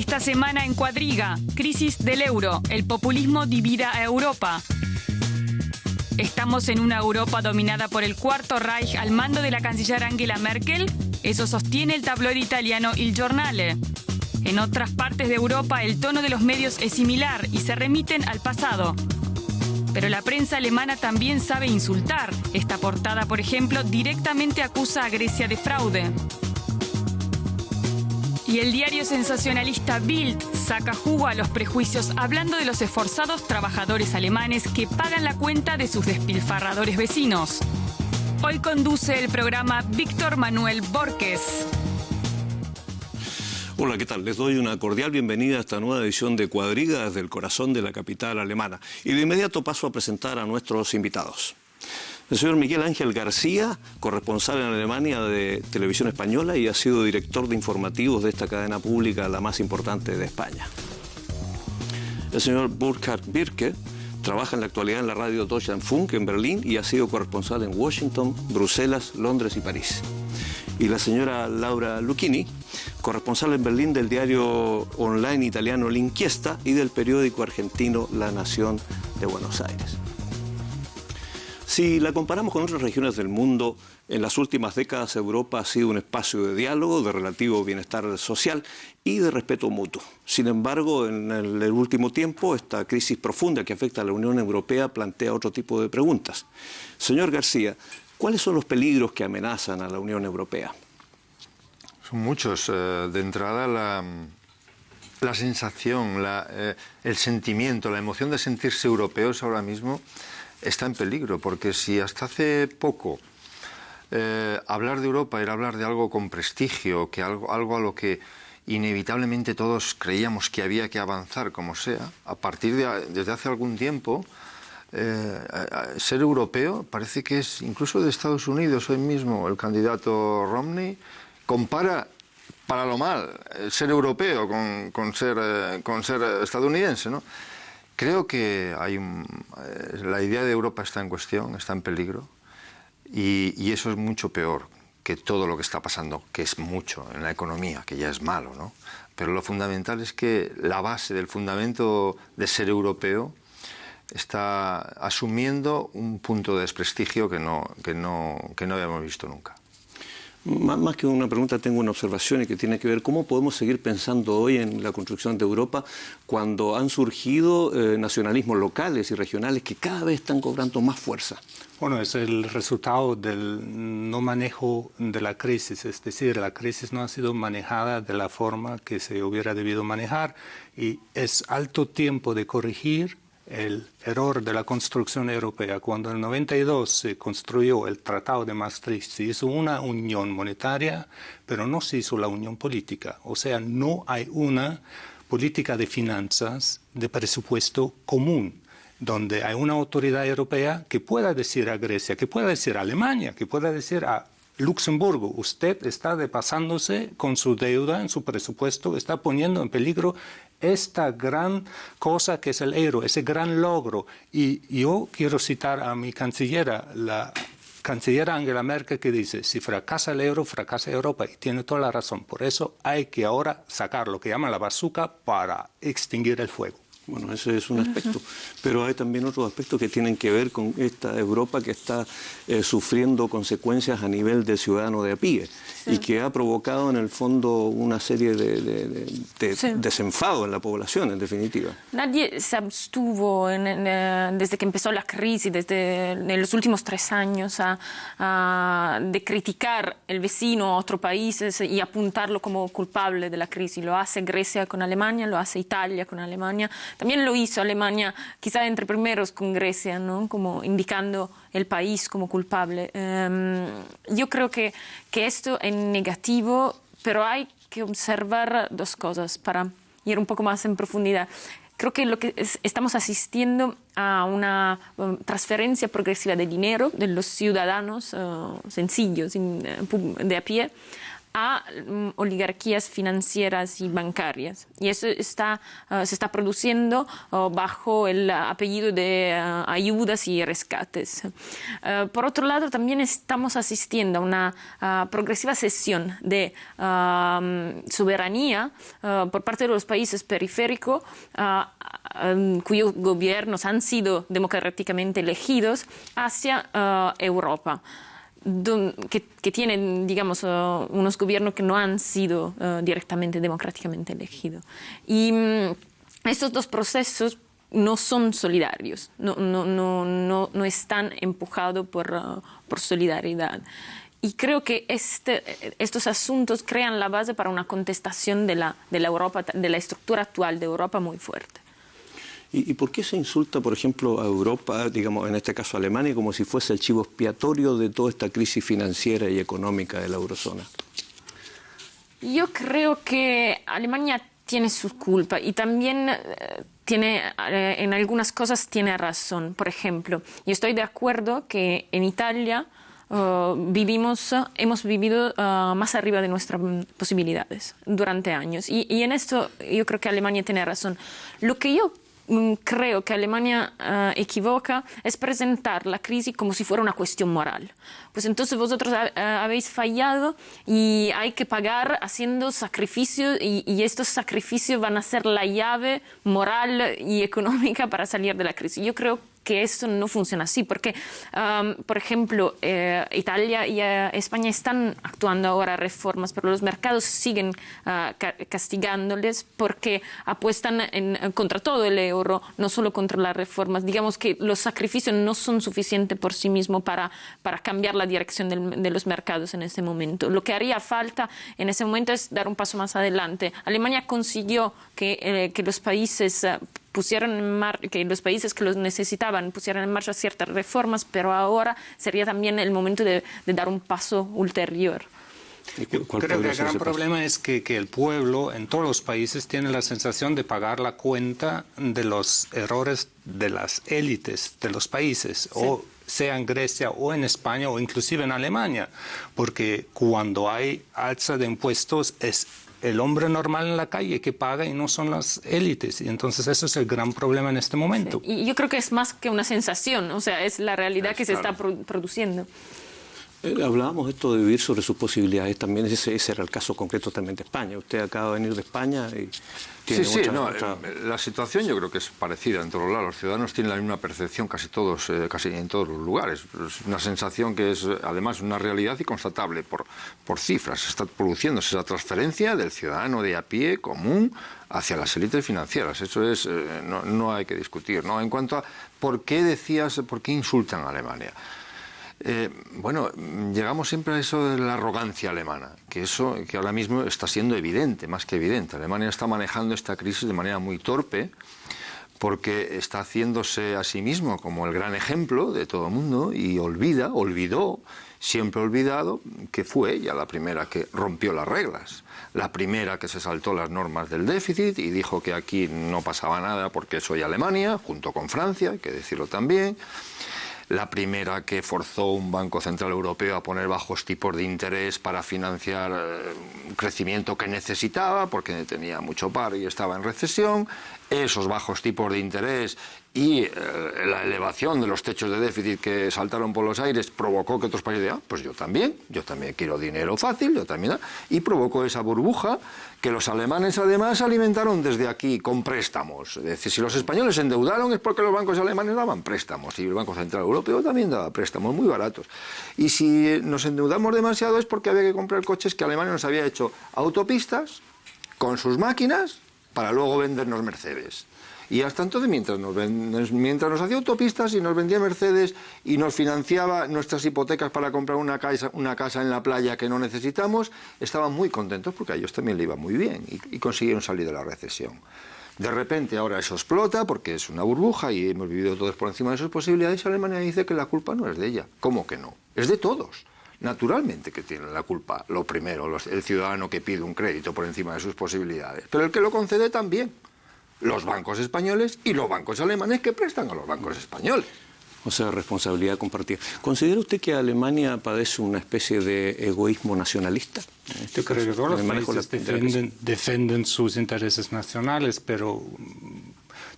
Esta semana en Cuadriga, crisis del euro, el populismo divide a Europa. ¿Estamos en una Europa dominada por el Cuarto Reich al mando de la canciller Angela Merkel? Eso sostiene el tabloide italiano Il Giornale. En otras partes de Europa el tono de los medios es similar y se remiten al pasado. Pero la prensa alemana también sabe insultar. Esta portada, por ejemplo, directamente acusa a Grecia de fraude. Y el diario sensacionalista Bild saca jugo a los prejuicios hablando de los esforzados trabajadores alemanes que pagan la cuenta de sus despilfarradores vecinos. Hoy conduce el programa Víctor Manuel Borges. Hola, ¿qué tal? Les doy una cordial bienvenida a esta nueva edición de Cuadriga desde el corazón de la capital alemana. Y de inmediato paso a presentar a nuestros invitados. El señor Miguel Ángel García, corresponsal en Alemania de Televisión Española y ha sido director de informativos de esta cadena pública, la más importante de España. El señor Burkhard Birke trabaja en la actualidad en la radio Deutschlandfunk en Berlín y ha sido corresponsal en Washington, Bruselas, Londres y París. Y la señora Laura Lucchini, corresponsal en Berlín del diario online italiano L'Inchiesta y del periódico argentino La Nación de Buenos Aires. Si la comparamos con otras regiones del mundo, en las últimas décadas Europa ha sido un espacio de diálogo, de relativo bienestar social y de respeto mutuo. Sin embargo, en el último tiempo, esta crisis profunda que afecta a la Unión Europea plantea otro tipo de preguntas. Señor García, ¿cuáles son los peligros que amenazan a la Unión Europea? Son muchos. De entrada, la sensación, el sentimiento, la emoción de sentirse europeos ahora mismo está en peligro, porque si hasta hace poco hablar de Europa era hablar de algo con prestigio, que algo a lo que inevitablemente todos creíamos que había que avanzar como sea, desde hace algún tiempo, ser europeo parece que es, incluso de Estados Unidos hoy mismo, el candidato Romney compara para lo mal ser europeo con ser estadounidense, ¿no? Creo que la idea de Europa está en cuestión, está en peligro, y eso es mucho peor que todo lo que está pasando, que es mucho en la economía, que ya es malo, ¿no? Pero lo fundamental es que la base del fundamento de ser europeo está asumiendo un punto de desprestigio que no habíamos visto nunca. Más que una pregunta, tengo una observación y que tiene que ver cómo podemos seguir pensando hoy en la construcción de Europa cuando han surgido nacionalismos locales y regionales que cada vez están cobrando más fuerza. Bueno, es el resultado del no manejo de la crisis, es decir, la crisis no ha sido manejada de la forma que se hubiera debido manejar y es alto tiempo de corregir el error de la construcción europea. Cuando en el 92 se construyó el Tratado de Maastricht, se hizo una unión monetaria, pero no se hizo la unión política. O sea, no hay una política de finanzas, de presupuesto común, donde hay una autoridad europea que pueda decir a Grecia, que pueda decir a Alemania, que pueda decir a Luxemburgo, usted está pasándose con su deuda en su presupuesto, está poniendo en peligro esta gran cosa que es el euro, ese gran logro. Y yo quiero citar a mi cancillera, la canciller Angela Merkel, que dice, si fracasa el euro, fracasa Europa. Y tiene toda la razón. Por eso hay que ahora sacar lo que llaman la bazooka para extinguir el fuego. Bueno, ese es un aspecto, pero hay también otros aspectos que tienen que ver con esta Europa que está sufriendo consecuencias a nivel de ciudadano de a pie y que ha provocado en el fondo una serie de desenfado en la población, en definitiva. Nadie se abstuvo desde que empezó la crisis, desde en los últimos 3 años, de criticar el vecino, otros países y apuntarlo como culpable de la crisis. Lo hace Grecia con Alemania, lo hace Italia con Alemania. También lo hizo Alemania, quizá entre primeros con Grecia, ¿no? Como indicando el país como culpable. Yo creo que esto es negativo, pero hay que observar 2 cosas para ir un poco más en profundidad. Creo que estamos asistiendo a una transferencia progresiva de dinero de los ciudadanos sencillos, de a pie, a oligarquías financieras y bancarias. Y eso se está produciendo bajo el apellido de ayudas y rescates. Por otro lado, también estamos asistiendo a una progresiva cesión de soberanía por parte de los países periféricos cuyos gobiernos han sido democráticamente elegidos hacia Europa, que tienen, digamos, unos gobiernos que no han sido directamente democráticamente elegidos. Y estos dos procesos no son solidarios, no están empujados por solidaridad. Y creo que estos asuntos crean la base para una contestación de la Europa, de la estructura actual de Europa muy fuerte. ¿Y por qué se insulta, por ejemplo, a Europa, digamos, en este caso a Alemania, como si fuese el chivo expiatorio de toda esta crisis financiera y económica de la eurozona? Yo creo que Alemania tiene su culpa y también en algunas cosas tiene razón. Por ejemplo, yo estoy de acuerdo que en Italia hemos vivido más arriba de nuestras posibilidades durante años. Y en esto yo creo que Alemania tiene razón. Lo que yo creo que Alemania equivoca es presentar la crisis como si fuera una cuestión moral. Pues entonces vosotros habéis fallado y hay que pagar haciendo sacrificios y estos sacrificios van a ser la llave moral y económica para salir de la crisis. Yo creo que esto no funciona así, porque, por ejemplo, Italia y España están actuando ahora reformas, pero los mercados siguen castigándoles porque apuestan contra todo el euro, no solo contra las reformas. Digamos que los sacrificios no son suficientes por sí mismos para cambiar la dirección de los mercados en ese momento. Lo que haría falta en ese momento es dar un paso más adelante. Alemania consiguió que los países que los países que los necesitaban pusieran en marcha ciertas reformas, pero ahora sería también el momento de dar un paso ulterior. Creo que el gran problema es que el pueblo en todos los países tiene la sensación de pagar la cuenta de los errores de las élites de los países, sí, o sea en Grecia o en España o inclusive en Alemania, porque cuando hay alza de impuestos es el hombre normal en la calle que paga y no son las élites. Y entonces eso es el gran problema en este momento. Sí. Y yo creo que es más que una sensación, o sea, es la realidad que se está produciendo. Hablábamos esto de vivir sobre sus posibilidades, también ese era el caso concreto también de España. Usted acaba de venir de España y tiene la situación yo creo que es parecida en todos lados. Los ciudadanos tienen la misma percepción casi en todos los lugares. Es una sensación que es además una realidad y constatable por cifras. Se está produciéndose esa transferencia del ciudadano de a pie común hacia las élites financieras. Eso es no hay que discutir, ¿no? En cuanto a por qué insultan a Alemania. Bueno, llegamos siempre a eso de la arrogancia alemana, que ahora mismo está siendo evidente, más que evidente. Alemania está manejando esta crisis de manera muy torpe, porque está haciéndose a sí mismo como el gran ejemplo de todo el mundo y olvidó, siempre olvidado, que fue ella la primera que rompió las reglas, la primera que se saltó las normas del déficit y dijo que aquí no pasaba nada porque soy Alemania, junto con Francia, hay que decirlo también. La primera que forzó un Banco Central Europeo a poner bajos tipos de interés para financiar un crecimiento que necesitaba porque tenía mucho paro y estaba en recesión. Esos bajos tipos de interés y la elevación de los techos de déficit que saltaron por los aires provocó que otros países digan, pues yo también quiero dinero fácil, y provocó esa burbuja que los alemanes además alimentaron desde aquí con préstamos. Es decir, si los españoles se endeudaron es porque los bancos alemanes daban préstamos y el Banco Central Europeo también daba préstamos muy baratos. Y si nos endeudamos demasiado es porque había que comprar coches que Alemania nos había hecho autopistas con sus máquinas para luego vendernos Mercedes. Y hasta entonces, mientras nos hacía autopistas y nos vendía Mercedes y nos financiaba nuestras hipotecas para comprar una casa en la playa que no necesitamos, estaban muy contentos porque a ellos también le iba muy bien y consiguieron salir de la recesión. De repente ahora eso explota porque es una burbuja y hemos vivido todos por encima de sus posibilidades y Alemania dice que la culpa no es de ella. ¿Cómo que no? Es de todos. Naturalmente que tiene la culpa, lo primero, el ciudadano que pide un crédito por encima de sus posibilidades, pero el que lo concede también. Los bancos españoles y los bancos alemanes que prestan a los bancos españoles. O sea, responsabilidad compartida. ¿Considera usted que Alemania padece una especie de egoísmo nacionalista? Yo creo que todos los países defienden sus intereses nacionales, pero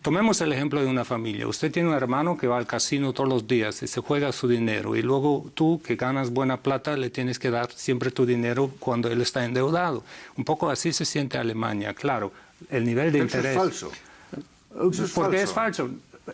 tomemos el ejemplo de una familia. Usted tiene un hermano que va al casino todos los días y se juega su dinero, y luego tú, que ganas buena plata, le tienes que dar siempre tu dinero cuando él está endeudado. Un poco así se siente Alemania. Claro, el nivel de interés... Eso es falso. Eso es porque falso. es falso.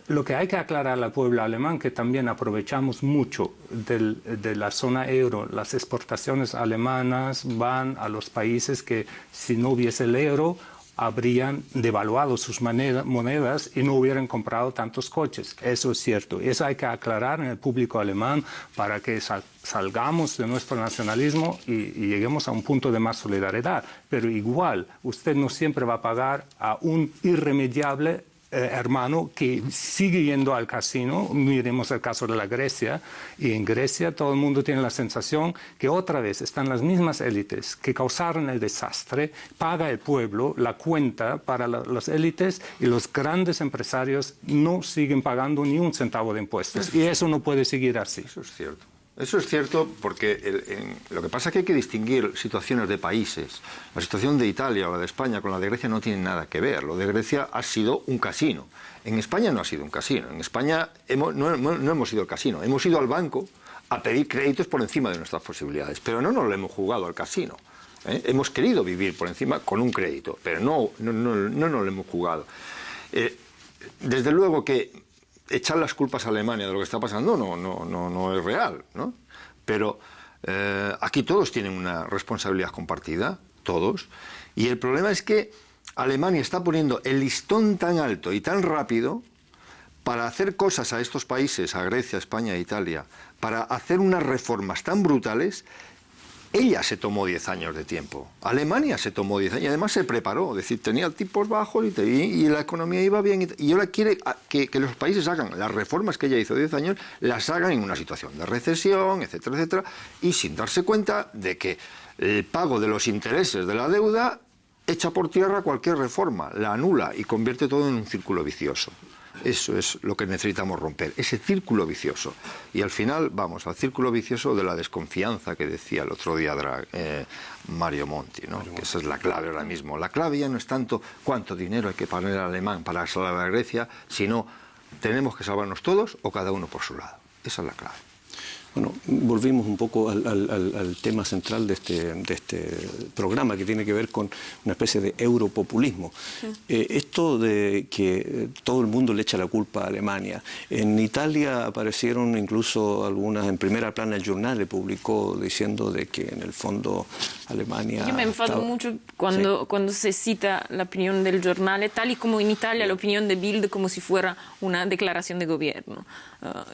Lo que hay que aclarar al pueblo alemán, que también aprovechamos mucho de la zona euro. Las exportaciones alemanas van a los países que, si no hubiese el euro, habrían devaluado sus monedas y no hubieran comprado tantos coches. Eso es cierto. Eso hay que aclarar en el público alemán para que salgamos de nuestro nacionalismo y lleguemos a un punto de más solidaridad. Pero igual, usted no siempre va a pagar a un irremediable hermano que sigue yendo al casino. Miremos el caso de la Grecia, y en Grecia todo el mundo tiene la sensación que otra vez están las mismas élites que causaron el desastre, paga el pueblo la cuenta para las élites, y los grandes empresarios no siguen pagando ni un centavo de impuestos, y eso no puede seguir así. Eso es cierto. Eso es cierto porque lo que pasa es que hay que distinguir situaciones de países. La situación de Italia o la de España con la de Grecia no tiene nada que ver. Lo de Grecia ha sido un casino. En España no ha sido un casino. En España no hemos ido al casino. Hemos ido al banco a pedir créditos por encima de nuestras posibilidades. Pero no nos lo hemos jugado al casino. Hemos querido vivir por encima con un crédito, pero no nos lo hemos jugado. Desde luego que echar las culpas a Alemania de lo que está pasando no es real, ¿no? Pero aquí todos tienen una responsabilidad compartida, todos, y el problema es que Alemania está poniendo el listón tan alto y tan rápido para hacer cosas a estos países, a Grecia, España e Italia, para hacer unas reformas tan brutales. Ella se tomó 10 años de tiempo. Alemania se tomó 10 años y además se preparó. Es decir, tenía tipos bajos y la economía iba bien. Y ahora quiere que los países hagan las reformas que ella hizo 10 años, las hagan en una situación de recesión, etcétera, etcétera, y sin darse cuenta de que el pago de los intereses de la deuda echa por tierra cualquier reforma, la anula y convierte todo en un círculo vicioso. Eso es lo que necesitamos romper, ese círculo vicioso. Y al final vamos al círculo vicioso de la desconfianza que decía el otro día Mario Monti, ¿no? Que esa es la clave ahora mismo. La clave ya no es tanto cuánto dinero hay que poner al alemán para salvar a Grecia, sino tenemos que salvarnos todos o cada uno por su lado. Esa es la clave. Bueno, volvimos un poco al tema central de este programa, que tiene que ver con una especie de europopulismo. Sí. Esto de que todo el mundo le echa la culpa a Alemania. En Italia aparecieron incluso algunas, en primera plana el Giornale publicó diciendo de que en el fondo Alemania... Yo me enfado mucho cuando se cita la opinión del Giornale, tal y como en Italia la opinión de Bild, como si fuera una declaración de gobierno.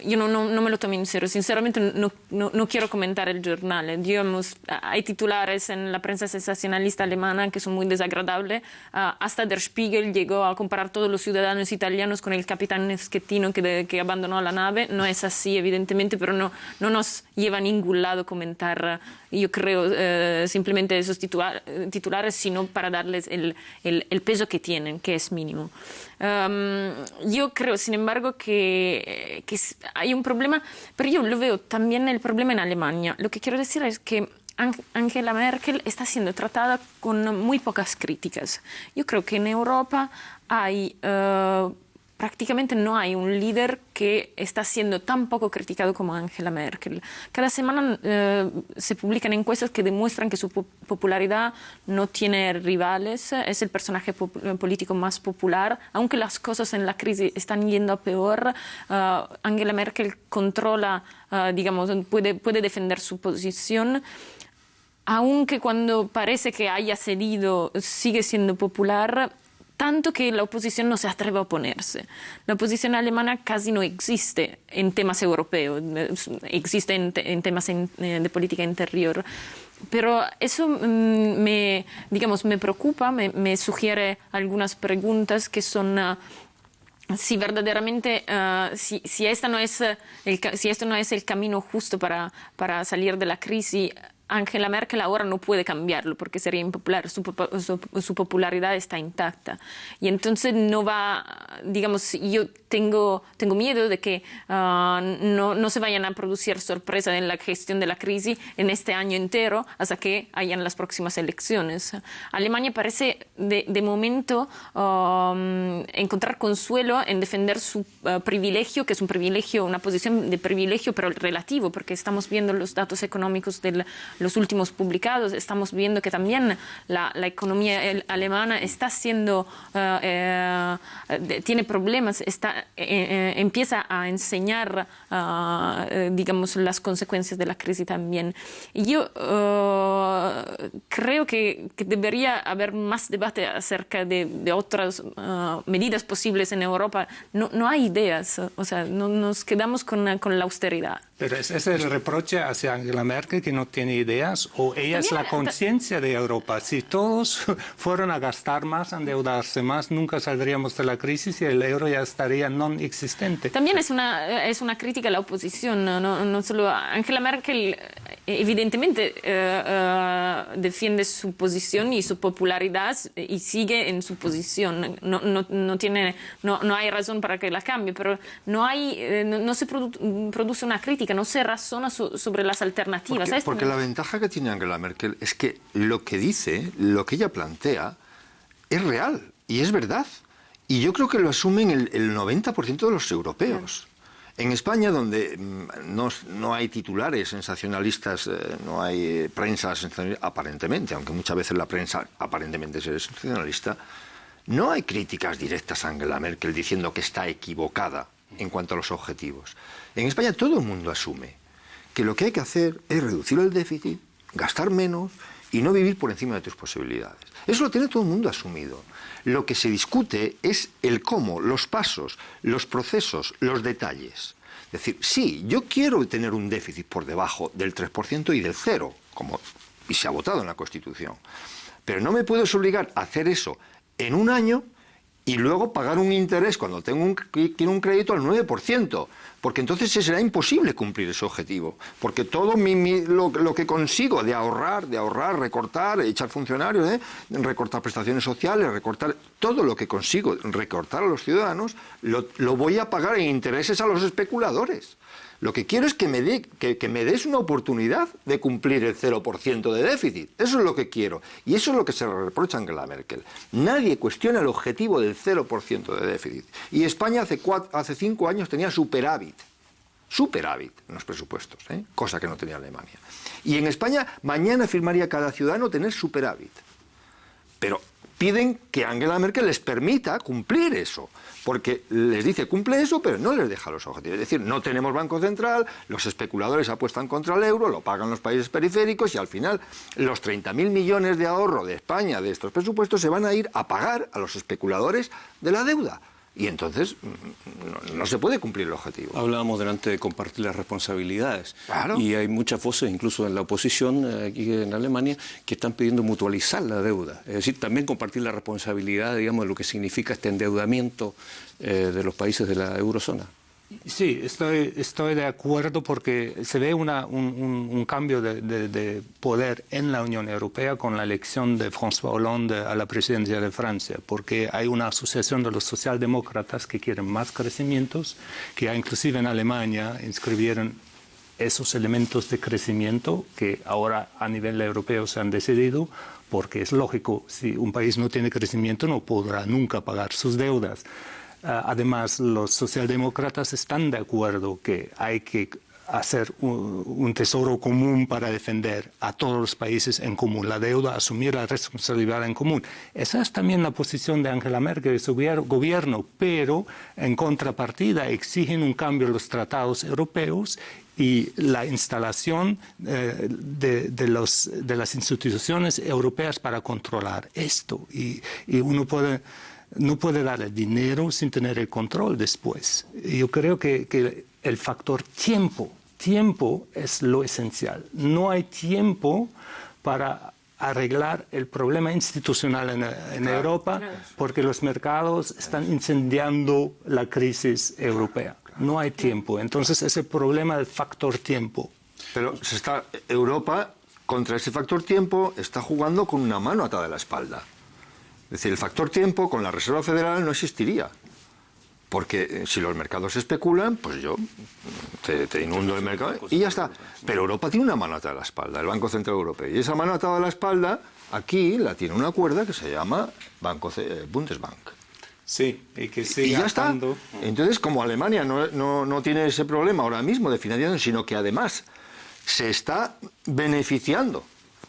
Yo no me lo tomo en serio. Sinceramente no quiero comentar el Giornale. Digamos, hay titulares en la prensa sensacionalista alemana que son muy desagradables. Hasta Der Spiegel llegó a comparar todos los ciudadanos italianos con el capitán Schettino que abandonó la nave. No es así, evidentemente, pero no nos lleva a ningún lado comentar, yo creo, simplemente esos titulares, sino para darles el peso que tienen, que es mínimo. Yo creo, sin embargo, que hay un problema, pero yo lo veo también el problema en Alemania. Lo que quiero decir es que Angela Merkel está siendo tratada con muy pocas críticas. Yo creo que en Europa hay... prácticamente no hay un líder que está siendo tan poco criticado como Angela Merkel. Cada semana se publican encuestas que demuestran que su popularidad no tiene rivales, es el personaje político más popular. Aunque las cosas en la crisis están yendo a peor, Angela Merkel controla, digamos, puede defender su posición. Aunque cuando parece que haya cedido, sigue siendo popular, tanto que la oposición no se atreve a oponerse. La oposición alemana casi no existe en temas europeos, existe en temas de política interior. Pero eso me preocupa, me sugiere algunas preguntas que son... si verdaderamente, si esto no es el camino justo para salir de la crisis, Angela Merkel ahora no puede cambiarlo porque sería impopular, su popularidad está intacta. Y entonces no va, digamos, yo tengo miedo de que no se vayan a producir sorpresas en la gestión de la crisis en este año entero hasta que hayan las próximas elecciones. Alemania parece de momento encontrar consuelo en defender su privilegio, que es un privilegio, una posición de privilegio, pero relativo, porque estamos viendo los datos económicos de los últimos publicados, estamos viendo que también la economía alemana está siendo, tiene problemas, empieza a enseñar, digamos, las consecuencias de la crisis también. Y yo creo que debería haber más debate acerca de otras medidas posibles en Europa. No hay ideas, o sea, nos quedamos con la austeridad. Pero ¿es el reproche hacia Angela Merkel que no tiene ideas o ella es la conciencia de Europa? Si todos fueran a gastar más, a endeudarse más, nunca saldríamos de la crisis y el euro ya estaría non existente. También es una crítica a la oposición, no solo Angela Merkel evidentemente defiende su posición y su popularidad y sigue en su posición. No hay razón para que la cambie, pero no se produce una crítica, no se razona sobre las alternativas. Porque la ventaja que tiene Angela Merkel es que lo que dice, lo que ella plantea, es real y es verdad. Y yo creo que lo asumen el 90% de los europeos. En España, donde no hay titulares sensacionalistas, no hay prensa sensacionalista, aparentemente, aunque muchas veces la prensa aparentemente es sensacionalista, no hay críticas directas a Angela Merkel diciendo que está equivocada en cuanto a los objetivos. En España todo el mundo asume que lo que hay que hacer es reducir el déficit, gastar menos y no vivir por encima de tus posibilidades. Eso lo tiene todo el mundo asumido. Lo que se discute es el cómo, los pasos, los procesos, los detalles. Es decir, sí, yo quiero tener un déficit por debajo del 3% y del 0%, y se ha votado en la Constitución. Pero no me puedes obligar a hacer eso en un año y luego pagar un interés cuando quiero un crédito al 9%, porque entonces será imposible cumplir ese objetivo, porque todo lo que consigo de ahorrar, recortar, echar funcionarios, recortar prestaciones sociales, recortar todo lo que consigo, recortar a los ciudadanos, lo voy a pagar en intereses a los especuladores. Lo que quiero es que me des una oportunidad de cumplir el 0% de déficit. Eso es lo que quiero. Y eso es lo que se reprocha a Angela Merkel. Nadie cuestiona el objetivo del 0% de déficit. Y España hace 5 años tenía superávit en los presupuestos, cosa que no tenía Alemania. Y en España mañana firmaría cada ciudadano tener superávit. Pero piden que Angela Merkel les permita cumplir eso, porque les dice cumple eso, pero no les deja los objetivos. Es decir, no tenemos Banco Central, los especuladores apuestan contra el euro, lo pagan los países periféricos y al final los 30.000 millones de ahorro de España de estos presupuestos se van a ir a pagar a los especuladores de la deuda. Y entonces no se puede cumplir el objetivo. Hablábamos delante de compartir las responsabilidades. Claro. Y hay muchas voces, incluso en la oposición aquí en Alemania, que están pidiendo mutualizar la deuda. Es decir, también compartir la responsabilidad, digamos, de lo que significa este endeudamiento de los países de la eurozona. Sí, estoy de acuerdo porque se ve un cambio de poder en la Unión Europea con la elección de François Hollande a la presidencia de Francia, porque hay una asociación de los socialdemócratas que quieren más crecimientos, que inclusive en Alemania inscribieron esos elementos de crecimiento que ahora a nivel europeo se han decidido, porque es lógico, si un país no tiene crecimiento no podrá nunca pagar sus deudas. Además, los socialdemócratas están de acuerdo que hay que hacer un tesoro común para defender a todos los países en común, la deuda, asumir la responsabilidad en común. Esa es también la posición de Angela Merkel y su gobierno, pero en contrapartida exigen un cambio en los tratados europeos y la instalación de las instituciones europeas para controlar esto. Y uno no puede dar el dinero sin tener el control después. Yo creo que el factor tiempo es lo esencial. No hay tiempo para arreglar el problema institucional en Europa porque los mercados están incendiando la crisis europea. No hay tiempo. Entonces es el problema del factor tiempo. Pero Europa contra ese factor tiempo está jugando con una mano atada a la espalda. Es decir, el factor tiempo con la Reserva Federal no existiría. Porque si los mercados especulan, pues yo te inundo el mercado y ya está. Pero Europa tiene una mano atada a la espalda, el Banco Central Europeo. Y esa mano atada a la espalda, aquí la tiene una cuerda que se llama Bundesbank. Sí, y que sigue y ya atando. Está. Entonces, como Alemania no tiene ese problema ahora mismo de financiación, sino que además se está beneficiando,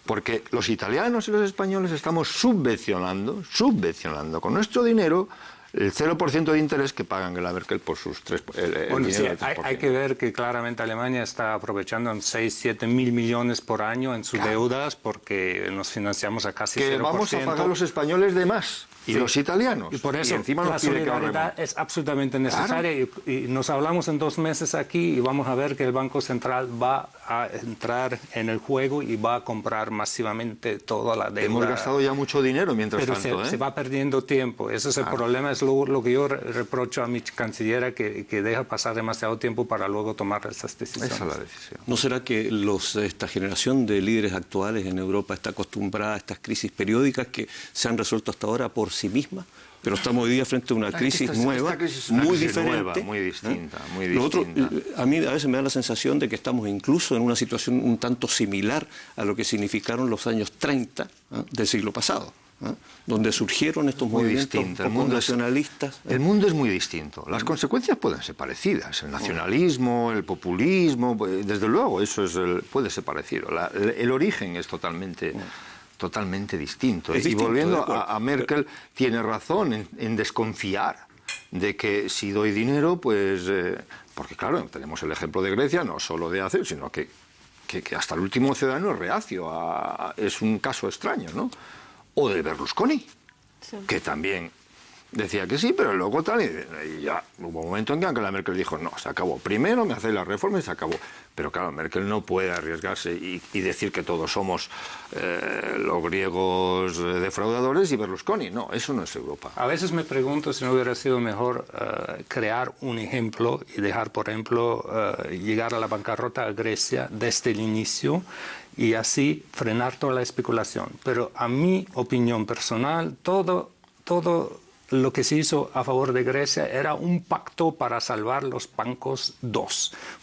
porque los italianos y los españoles estamos subvencionando con nuestro dinero el 0% de interés que paga Angela Merkel por sus 3%. Bueno, sí, hay que ver que claramente Alemania está aprovechando 6-7 mil millones por año en sus deudas porque nos financiamos a casi 0%. Que vamos a pagar los españoles de más. Y sí, los italianos. Y por eso y encima la solidaridad es absolutamente necesaria. Claro. Y nos hablamos en 2 meses aquí y vamos a ver que el Banco Central va a entrar en el juego y va a comprar masivamente toda la deuda. Hemos gastado ya mucho dinero mientras tanto. Pero se va perdiendo tiempo. Ese es el problema. Es lo que yo reprocho a mi canciller, que deja pasar demasiado tiempo para luego tomar esas decisiones. Esa es la decisión. ¿No será que esta generación de líderes actuales en Europa está acostumbrada a estas crisis periódicas que se han resuelto hasta ahora por sí misma? Pero estamos hoy día frente a una crisis nueva, esta crisis es una muy crisis diferente. Nueva, muy distinta, muy Lo otro, distinta. a mí a veces me da la sensación de que estamos incluso en una situación un tanto similar a lo que significaron los años 30 del siglo pasado, donde surgieron estos movimientos nacionalistas. El mundo es muy distinto. Las consecuencias pueden ser parecidas. El nacionalismo, el populismo, desde luego, eso puede ser parecido. El origen es totalmente distinto. Y volviendo a Merkel, tiene razón en desconfiar de que si doy dinero, pues... porque claro, tenemos el ejemplo de Grecia, no solo de hacer, sino que hasta el último ciudadano es reacio. Es un caso extraño, ¿no? O de Berlusconi, sí, que también decía que sí, pero luego tal, y ya hubo un momento en que Angela Merkel dijo, no, se acabó. Primero me hacéis la reforma y se acabó. Pero claro, Merkel no puede arriesgarse y decir que todos somos los griegos defraudadores y Berlusconi. No, eso no es Europa. A veces me pregunto si no hubiera sido mejor crear un ejemplo y dejar, por ejemplo, llegar a la bancarrota a Grecia desde el inicio y así frenar toda la especulación. Pero a mi opinión personal, todo lo que se hizo a favor de Grecia era un pacto para salvar los bancos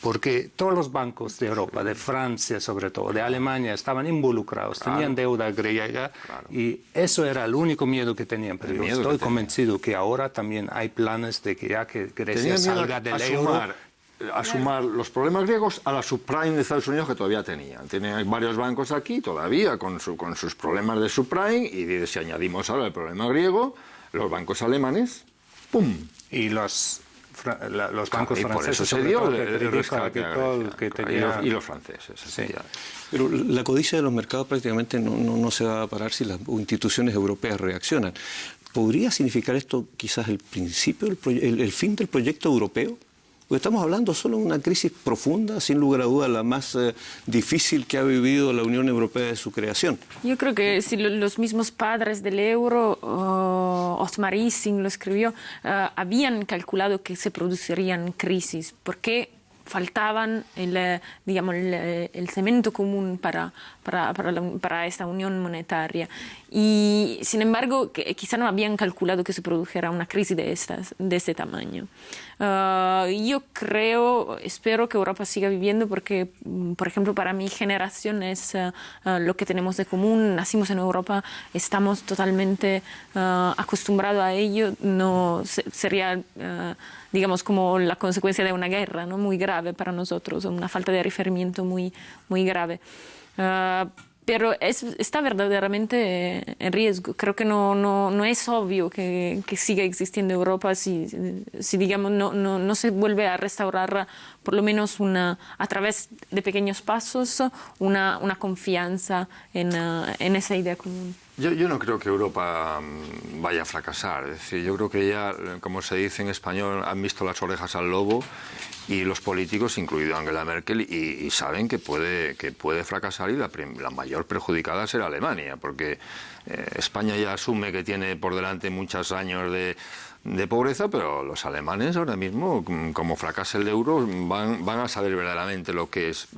porque todos los bancos de Europa, de Francia sobre todo, de Alemania, estaban involucrados, tenían deuda griega y eso era el único miedo que tenían. Pero yo estoy convencido que ahora también hay planes de que ya que Grecia salga del euro... A sumar los problemas griegos a la subprime de Estados Unidos que todavía tenían. Tienen varios bancos aquí todavía con sus problemas de subprime y si añadimos ahora el problema griego, los bancos alemanes, ¡pum! Y los bancos franceses. Por eso se dio el rescate y los franceses. Sí. Pero la codicia de los mercados prácticamente no se va a parar si las instituciones europeas reaccionan. ¿Podría significar esto quizás el principio, el fin del proyecto europeo? Porque estamos hablando solo de una crisis profunda, sin lugar a duda la más difícil que ha vivido la Unión Europea de su creación. Yo creo que si los mismos padres del euro, Otmar Hissing lo escribió, habían calculado que se producirían crisis, porque faltaban el cemento común para esta unión monetaria. Y, sin embargo, quizá no habían calculado que se produjera una crisis de este tamaño. Yo espero que Europa siga viviendo porque, por ejemplo, para mi generación es lo que tenemos de común. Nacimos en Europa, estamos totalmente acostumbrados a ello. No sería... digamos, como la consecuencia de una guerra, ¿no? Muy grave para nosotros, una falta de referimiento muy grave. Pero está verdaderamente en riesgo. Creo que no es obvio que siga existiendo Europa si digamos, no se vuelve a restaurar, por lo menos a través de pequeños pasos, una confianza en esa idea común. Yo no creo que Europa vaya a fracasar. Es decir, yo creo que ya, como se dice en español, han visto las orejas al lobo y los políticos, incluido Angela Merkel, y saben que puede fracasar y la mayor perjudicada será Alemania, porque España ya asume que tiene por delante muchos años de de pobreza, pero los alemanes ahora mismo, como fracasa el euro, van a saber verdaderamente lo que es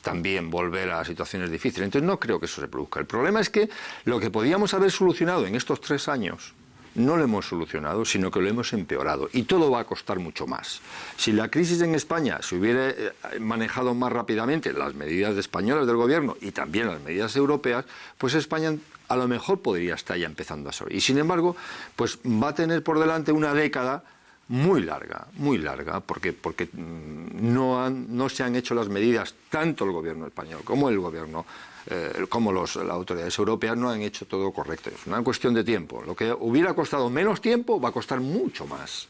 también volver a situaciones difíciles. Entonces no creo que eso se produzca. El problema es que lo que podíamos haber solucionado en estos 3 años no lo hemos solucionado, sino que lo hemos empeorado. Y todo va a costar mucho más. Si la crisis en España se hubiera manejado más rápidamente, las medidas españolas del gobierno y también las medidas europeas, pues España a lo mejor podría estar ya empezando a subir. Y sin embargo, pues va a tener por delante una década muy larga, porque no se han hecho las medidas, tanto el gobierno español como el gobierno, como las autoridades europeas no han hecho todo correcto. Es una cuestión de tiempo. Lo que hubiera costado menos tiempo va a costar mucho más.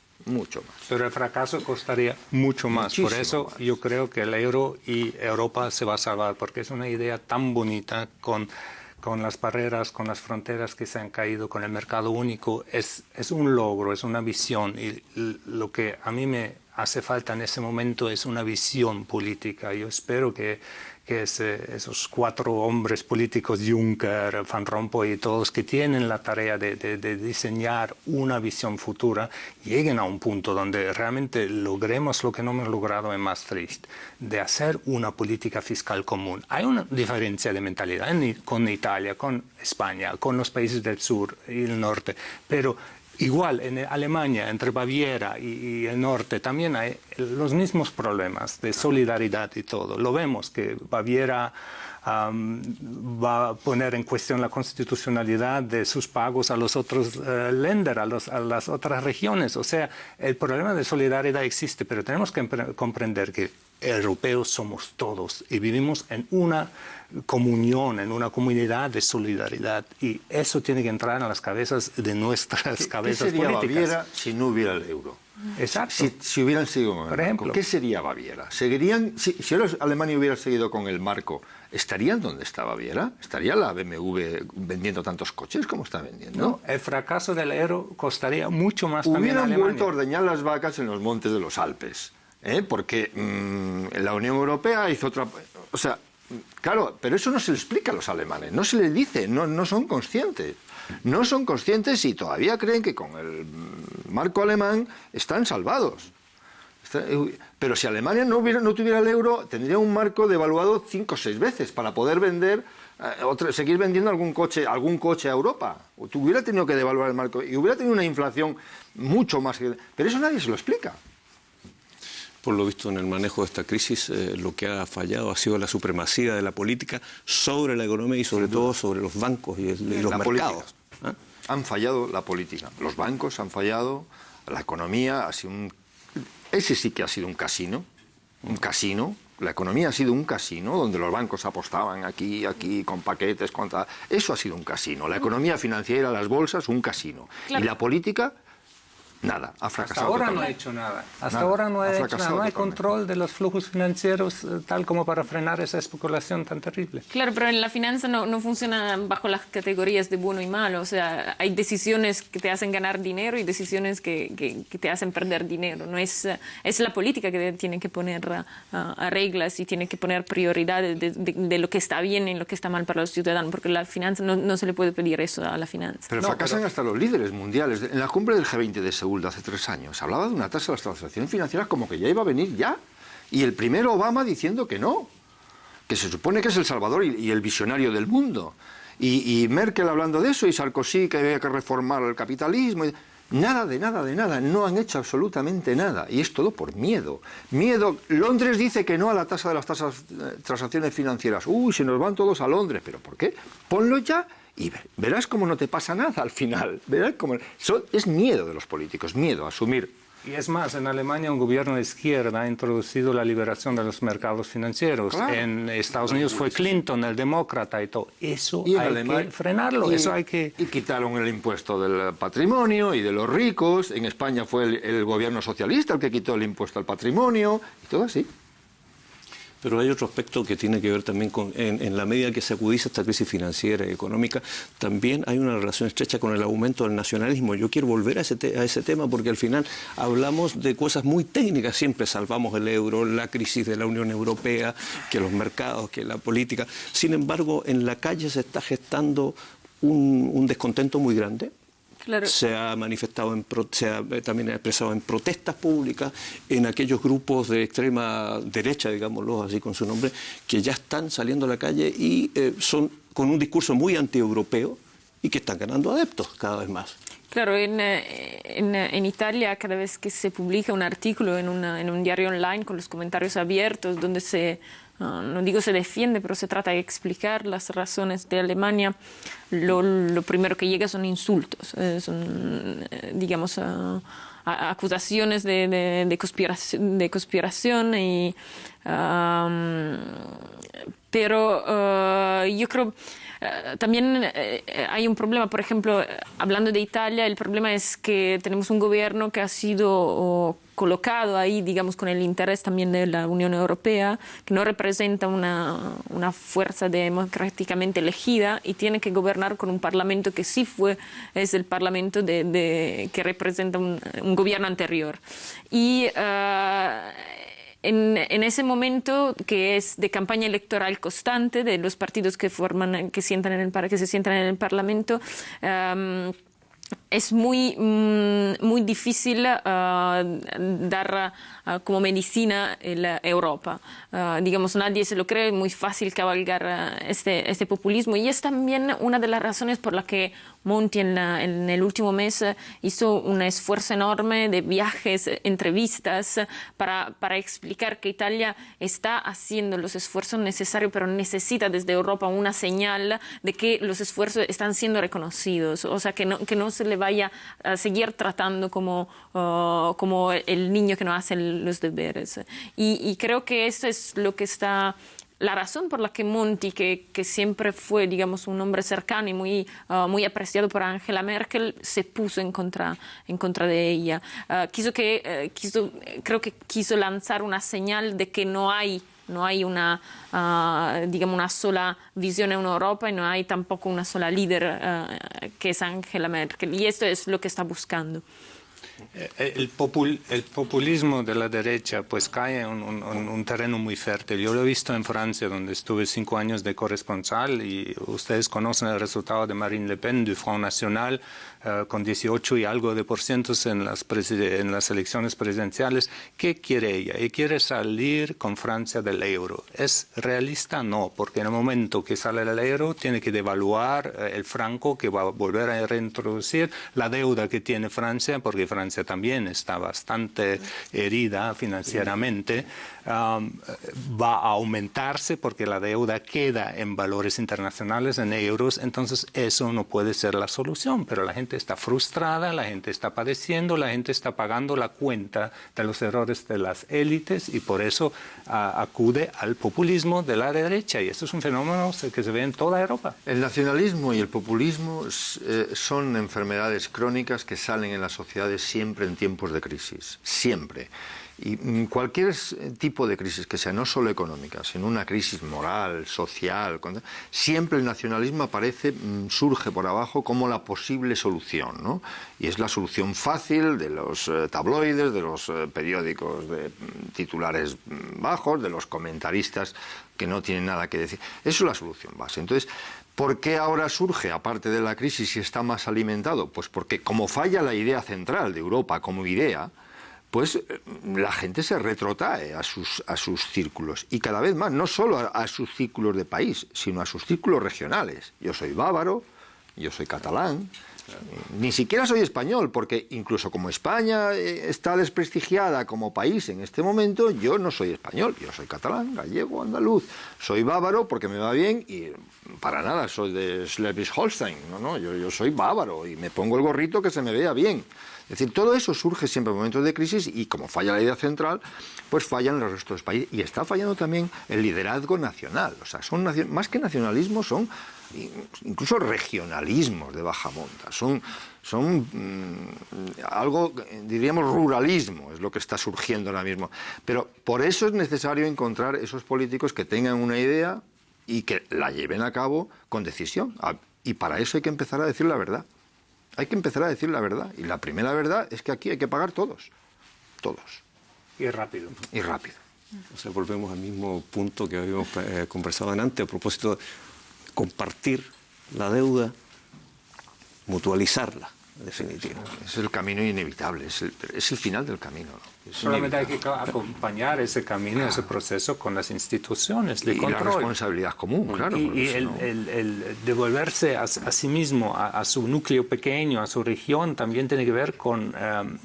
Pero el fracaso costaría mucho más. Muchísimo Por eso más. yo creo que el euro y Europa se va a salvar, porque es una idea tan bonita con las barreras, con las fronteras que se han caído, con el mercado único. Es un logro, es una visión. Y lo que a mí me hace falta en ese momento es una visión política. Yo espero que esos 4 hombres políticos, Juncker, Van Rompuy y todos, que tienen la tarea de diseñar una visión futura, lleguen a un punto donde realmente logremos lo que no hemos logrado en Maastricht, de hacer una política fiscal común. Hay una diferencia de mentalidad con Italia, con España, con los países del sur y el norte, pero igual, en Alemania, entre Baviera y el norte, también hay los mismos problemas de solidaridad y todo. Lo vemos que Baviera va a poner en cuestión la constitucionalidad de sus pagos a los otros länder, a las otras regiones. O sea, el problema de solidaridad existe, pero tenemos que comprender que europeos somos todos y vivimos en una comunión, en una comunidad de solidaridad, y eso tiene que entrar en las cabezas de nuestras cabezas ¿Qué sería políticas. Baviera si no hubiera el euro? Exacto. Si hubieran seguido con el Por marco, ejemplo. ¿qué sería Baviera? Si ahora Alemania hubiera seguido con el marco, ¿estarían donde está Baviera? ¿Estaría la BMW vendiendo tantos coches como está vendiendo? No, el fracaso del euro costaría mucho más también a Hubieran Alemania. vuelto a ordeñar las vacas en los montes de los Alpes, porque la Unión Europea hizo otra... O sea, claro, pero eso no se le explica a los alemanes, no se les dice, no son conscientes. No son conscientes y todavía creen que con el marco alemán están salvados. Pero si Alemania no tuviera el euro, tendría un marco devaluado 5 o 6 veces para poder vender, seguir vendiendo algún coche a Europa. Hubiera tenido que devaluar el marco y hubiera tenido una inflación mucho más... Pero eso nadie se lo explica. Por lo visto, en el manejo de esta crisis, lo que ha fallado ha sido la supremacía de la política sobre la economía y sobre todo sobre los bancos y los mercados. Han fallado la política. Los bancos han fallado, la economía ha sido ese sí que ha sido un casino. La economía ha sido un casino donde los bancos apostaban aquí, con paquetes, eso ha sido un casino. La economía financiera, las bolsas, un casino. Claro. Y la política... Nada, ha fracasado. Hasta ahora totalmente. no ha hecho nada. Hasta ahora no ha hecho nada. No hay control de los flujos financieros tal como para frenar esa especulación tan terrible. Claro, pero en la finanza no funciona bajo las categorías de bueno y malo. O sea, hay decisiones que te hacen ganar dinero y decisiones que te hacen perder dinero. No es la política que tiene que poner a reglas y tiene que poner prioridades de lo que está bien y lo que está mal para los ciudadanos, porque la finanza no se le puede pedir eso a la finanza. Pero fracasan hasta los líderes mundiales. En la cumbre del G20 de Seúl de hace 3 años, hablaba de una tasa de las transacciones financieras como que ya iba a venir ya. Y el primero Obama diciendo que no, que se supone que es el salvador y el visionario del mundo. Y Merkel hablando de eso, y Sarkozy que había que reformar el capitalismo. Nada de nada, no han hecho absolutamente nada. Y es todo por miedo. Miedo. Londres dice que no a la tasa de las transacciones financieras. Uy, se nos van todos a Londres. ¿Pero por qué? Ponlo ya. Y verás cómo no te pasa nada al final. Verás cómo... Es miedo de los políticos, miedo a asumir. Y es más, en Alemania un gobierno de izquierda ha introducido la liberación de los mercados financieros. Claro. En Estados Unidos fue Clinton, el demócrata y todo. Eso Y en hay Alemania, que frenarlo. Eso hay que... Y quitaron el impuesto del patrimonio y de los ricos. En España fue el gobierno socialista el que quitó el impuesto al patrimonio y todo así. Pero hay otro aspecto que tiene que ver también con, en la medida que se agudiza esta crisis financiera y económica, también hay una relación estrecha con el aumento del nacionalismo. Yo quiero volver a ese tema porque al final hablamos de cosas muy técnicas, siempre salvamos el euro, la crisis de la Unión Europea, que los mercados, que la política. Sin embargo, en la calle se está gestando un descontento muy grande. Claro. Se ha manifestado, también ha expresado en protestas públicas, en aquellos grupos de extrema derecha, digámoslo así con su nombre, que ya están saliendo a la calle y son con un discurso muy antieuropeo y que están ganando adeptos cada vez más. Claro, en Italia cada vez que se publica un artículo en un diario online con los comentarios abiertos donde no digo se defiende, pero se trata de explicar las razones de Alemania, lo primero que llega son insultos, son, digamos, acusaciones de conspiración pero yo creo también hay un problema, por ejemplo, hablando de Italia, el problema es que tenemos un gobierno que ha sido colocado ahí, digamos, con el interés también de la Unión Europea, que no representa una fuerza democráticamente elegida y tiene que gobernar con un parlamento que sí es el parlamento que representa un gobierno anterior. Y en ese momento que es de campaña electoral constante de los partidos que se sientan en el Parlamento, es muy difícil dar como medicina la Europa. Digamos, nadie se lo cree, es muy fácil cabalgar este populismo y es también una de las razones por la que Monti en el último mes hizo un esfuerzo enorme de viajes, entrevistas, para explicar que Italia está haciendo los esfuerzos necesarios, pero necesita desde Europa una señal de que los esfuerzos están siendo reconocidos, o sea, que no se le vaya a seguir tratando como el niño que no hace los deberes. Y creo que esto es lo que está... La razón por la que Monti, que siempre fue, digamos, un hombre cercano y muy apreciado por Angela Merkel, se puso en contra de ella. Creo que quiso lanzar una señal de que no hay digamos, una sola visión en Europa y no hay tampoco una sola líder que es Angela Merkel. Y esto es lo que está buscando. El populismo de la derecha pues cae en un terreno muy fértil. Yo lo he visto en Francia, donde estuve 5 años de corresponsal, y ustedes conocen el resultado de Marine Le Pen, du Front National, con 18 y algo de porcientos en las elecciones presidenciales. ¿Qué quiere ella? Ella quiere salir con Francia del euro. ¿Es realista? No, porque en el momento que sale del euro tiene que devaluar el franco, que va a volver a reintroducir la deuda que tiene Francia, porque Francia también está bastante herida financieramente. Va a aumentarse porque la deuda queda en valores internacionales, en euros. Entonces eso no puede ser la solución, pero la gente está frustrada, la gente está padeciendo, la gente está pagando la cuenta de los errores de las élites y por eso acude al populismo de la derecha, y eso es un fenómeno que se ve en toda Europa. El nacionalismo y el populismo son enfermedades crónicas que salen en las sociedades siempre en tiempos de crisis, siempre. Y cualquier tipo de crisis que sea, no solo económica, sino una crisis moral, social, siempre el nacionalismo surge por abajo como la posible solución, ¿no? Y es la solución fácil de los tabloides, de los periódicos de titulares bajos, de los comentaristas que no tienen nada que decir. Eso es la solución base. Entonces, ¿por qué ahora surge, aparte de la crisis, y está más alimentado? Pues porque como falla la idea central de Europa como idea, pues la gente se retrotrae a sus círculos, y cada vez más, no solo a sus círculos de país, sino a sus círculos regionales. Yo soy bávaro, yo soy catalán, ni siquiera soy español, porque incluso como España está desprestigiada como país en este momento, yo no soy español, yo soy catalán, gallego, andaluz, soy bávaro porque me va bien, y para nada soy de Schleswig-Holstein, yo soy bávaro y me pongo el gorrito que se me vea bien. Es decir, todo eso surge siempre en momentos de crisis, y como falla la idea central, pues fallan los restos del país. Y está fallando también el liderazgo nacional. O sea, son más que nacionalismo, son incluso regionalismos de baja monta. Son algo, diríamos, ruralismo, es lo que está surgiendo ahora mismo. Pero por eso es necesario encontrar esos políticos que tengan una idea y que la lleven a cabo con decisión. Y para eso hay que empezar a decir la verdad. Hay que empezar a decir la verdad. Y la primera verdad es que aquí hay que pagar todos. Todos. Y rápido. Y rápido. O sea, volvemos al mismo punto que habíamos conversado antes, a propósito de compartir la deuda, mutualizarla. definitivo. Es el camino inevitable, es el final del camino, ¿no? Solamente hay que acompañar ese camino, ese proceso con las instituciones de control. Y la responsabilidad común, claro. Y el devolverse a sí mismo, a su núcleo pequeño, a su región, también tiene que ver con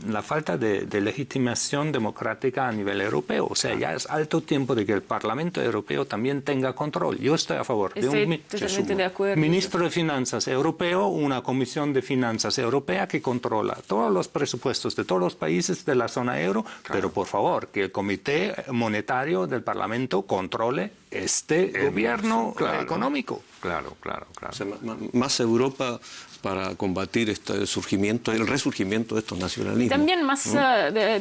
la falta de legitimación democrática a nivel europeo. O sea, ya es alto tiempo de que el Parlamento Europeo también tenga control. Yo estoy a favor de un totalmente de acuerdo. ministro de Finanzas europeo, una comisión de finanzas europea que controla todos los presupuestos de todos los países de la zona euro. Claro. Pero por favor, que el Comité Monetario del Parlamento controle gobierno económico. Claro. O sea, más Europa para combatir el resurgimiento de estos nacionalismos. También más,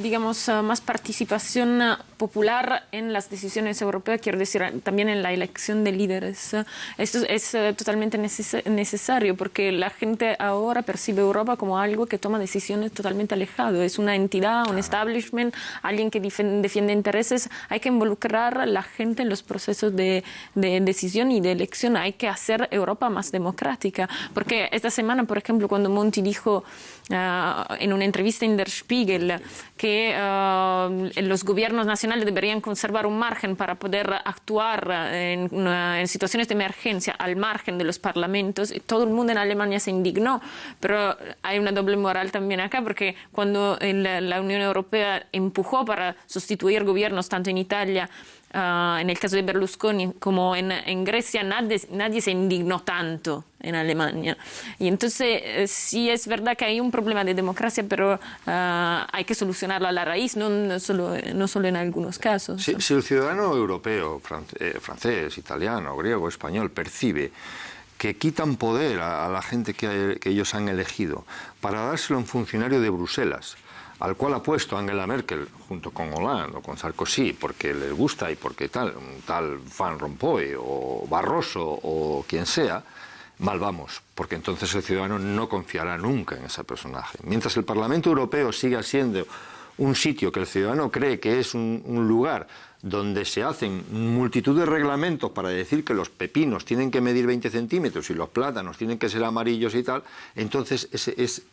digamos, más participación popular en las decisiones europeas, quiero decir, también en la elección de líderes. Esto es totalmente necesario porque la gente ahora percibe Europa como algo que toma decisiones totalmente alejado. Es una entidad, un establishment, alguien que defiende intereses. Hay que involucrar a la gente en los procesos de decisión y de elección. Hay que hacer Europa más democrática. Porque esta semana, por ejemplo, cuando Monti dijo en una entrevista en Der Spiegel que los gobiernos nacionales deberían conservar un margen para poder actuar en situaciones de emergencia al margen de los parlamentos, todo el mundo en Alemania se indignó. Pero hay una doble moral también acá, porque cuando la Unión Europea empujó para sustituir gobiernos tanto en Italia, en el caso de Berlusconi, como en Grecia, nadie se indignó tanto en Alemania. Y entonces sí es verdad que hay un problema de democracia, pero hay que solucionarlo a la raíz, no solo en algunos casos. Si el ciudadano europeo, francés, italiano, griego, español, percibe que quitan poder a la gente que ellos han elegido para dárselo a un funcionario de Bruselas, al cual ha puesto Angela Merkel junto con Hollande o con Sarkozy porque les gusta y porque un tal Van Rompuy o Barroso o quien sea, mal vamos, porque entonces el ciudadano no confiará nunca en ese personaje. Mientras el Parlamento Europeo siga siendo un sitio que el ciudadano cree que es un lugar donde se hacen multitud de reglamentos para decir que los pepinos tienen que medir 20 centímetros y los plátanos tienen que ser amarillos y tal, entonces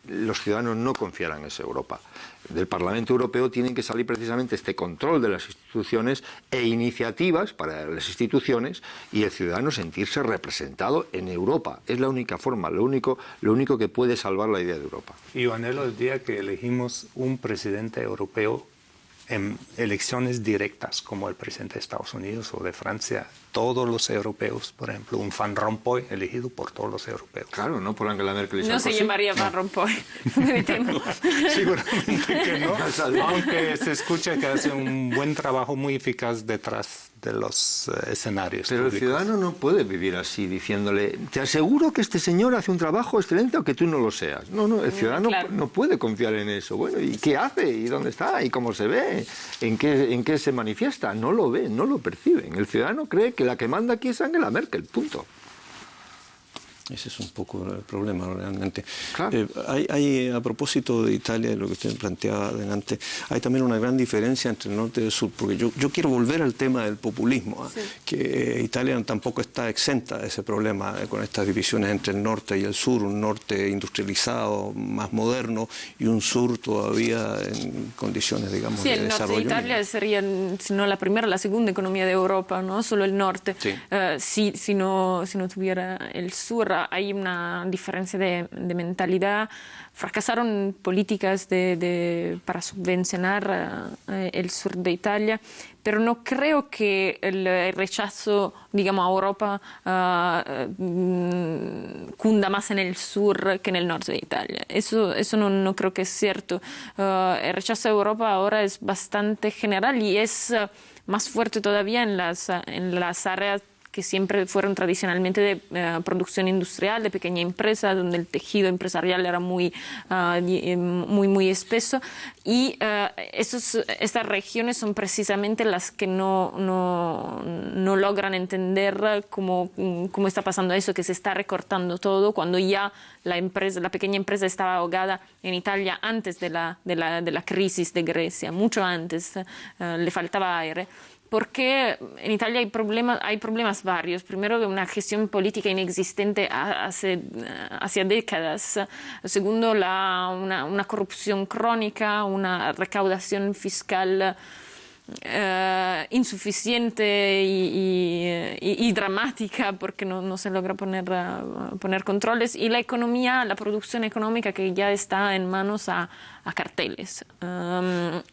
los ciudadanos no confiarán en esa Europa. Del Parlamento Europeo tienen que salir precisamente este control de las instituciones e iniciativas para las instituciones y el ciudadano sentirse representado en Europa. Es la única forma, lo único que puede salvar la idea de Europa. Y yo anhelo el día que elegimos un presidente europeo en elecciones directas, como el presidente de Estados Unidos o de Francia, todos los europeos, por ejemplo, un Van Rompuy elegido por todos los europeos. Claro, no por Angela Merkel y Sarkozy. No se llamaría Van Rompuy, me temo. Seguramente que no, aunque se escucha que hace un buen trabajo muy eficaz detrás de los escenarios Pero públicos. El ciudadano no puede vivir así, diciéndole, te aseguro que este señor hace un trabajo excelente aunque tú no lo seas. No, el ciudadano no puede confiar en eso. Bueno, ¿y qué hace? ¿Y dónde está? ¿Y cómo se ve? ¿En qué se manifiesta? No lo ve, no lo perciben. El ciudadano cree que la que manda aquí es Angela Merkel, punto. Ese es un poco el problema realmente. Claro. Hay, a propósito de Italia, de lo que usted planteaba adelante, hay también una gran diferencia entre el norte y el sur, porque yo quiero volver al tema del populismo, sí, que Italia tampoco está exenta de ese problema con estas divisiones entre el norte y el sur, un norte industrializado, más moderno, y un sur todavía en condiciones, digamos, de desarrollo. Sí, el norte de Italia sería, si no la primera, la segunda economía de Europa, no solo el norte, sí. Si no tuviera el sur. Hay una diferencia de mentalidad. Fracasaron políticas para subvencionar el sur de Italia, pero no creo que el rechazo, digamos, a Europa cunda más en el sur que en el norte de Italia. Eso no creo que es cierto. El rechazo a Europa ahora es bastante general y es más fuerte todavía en las áreas que siempre fueron tradicionalmente de producción industrial, de pequeña empresa, donde el tejido empresarial era muy espeso. Y estas regiones son precisamente las que no logran entender cómo está pasando eso, que se está recortando todo, cuando ya la pequeña empresa estaba ahogada en Italia antes de la crisis de Grecia, mucho antes, le faltaba aire. porque en Italia hay problemas varios. Primero, una gestión política inexistente hace décadas. Segundo, una corrupción crónica, una recaudación fiscal insuficiente y dramática, porque no se logra poner controles, y la economía, la producción económica que ya está en manos a carteles.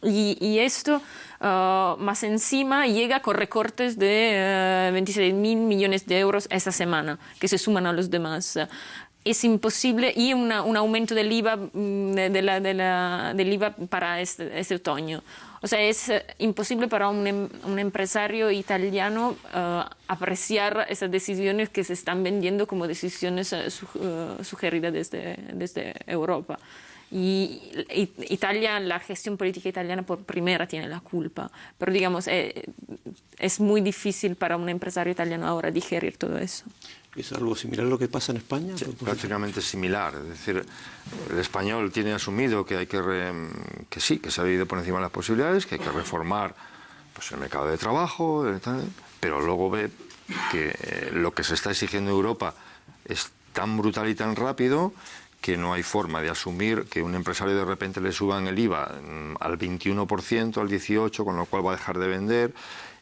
Y esto, más encima, llega con recortes de 26.000 millones de euros esta semana, que se suman a los demás. Es imposible, y un aumento del IVA, del IVA para este otoño. O sea, es imposible para un empresario italiano apreciar esas decisiones que se están vendiendo como decisiones sugeridas desde Europa. Y Italia, la gestión política italiana por primera tiene la culpa. Pero digamos, es muy difícil para un empresario italiano ahora digerir todo eso. ¿Es algo similar a lo que pasa en España? Sí, prácticamente similar. Es decir, el español tiene asumido que hay que se ha vivido por encima de las posibilidades, que hay que reformar pues, el mercado de trabajo, pero luego ve que lo que se está exigiendo en Europa es tan brutal y tan rápido que no hay forma de asumir que un empresario de repente le suban el IVA al 21%, al 18%, con lo cual va a dejar de vender.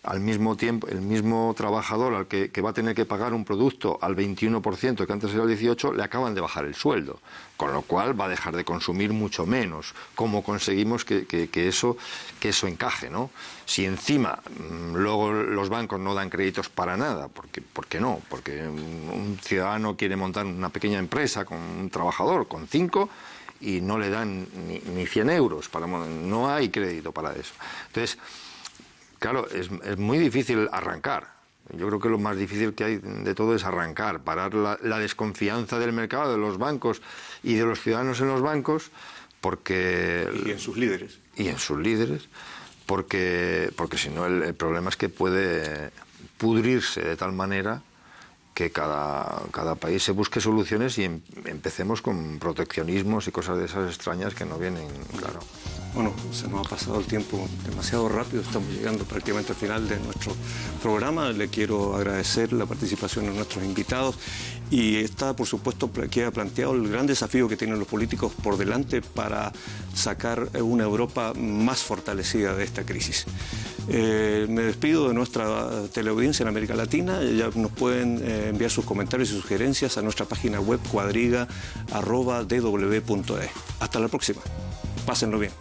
Al mismo tiempo, el mismo trabajador al que va a tener que pagar un producto al 21%, que antes era el 18%, le acaban de bajar el sueldo, con lo cual va a dejar de consumir mucho menos. ¿Cómo conseguimos que eso encaje, ¿no? Si encima luego los bancos no dan créditos para nada, ¿por qué no? Porque un ciudadano quiere montar una pequeña empresa con un trabajador, con 5, y no le dan ni 100 euros, no hay crédito para eso. Entonces, claro, es muy difícil arrancar. Yo creo que lo más difícil que hay de todo es arrancar, parar la desconfianza del mercado, de los bancos y de los ciudadanos en los bancos, porque... Y en sus líderes. Y en sus líderes, porque si no el problema es que puede pudrirse de tal manera que cada país se busque soluciones y empecemos con proteccionismos y cosas de esas extrañas que no vienen, claro. Bueno, se nos ha pasado el tiempo demasiado rápido, estamos llegando prácticamente al final de nuestro programa. Le quiero agradecer la participación de nuestros invitados y está, por supuesto, queda planteado el gran desafío que tienen los políticos por delante para sacar una Europa más fortalecida de esta crisis. Me despido de nuestra teleaudiencia en América Latina. Ya nos pueden enviar sus comentarios y sugerencias a nuestra página web cuadriga@dw.es. Hasta la próxima. Pásenlo bien.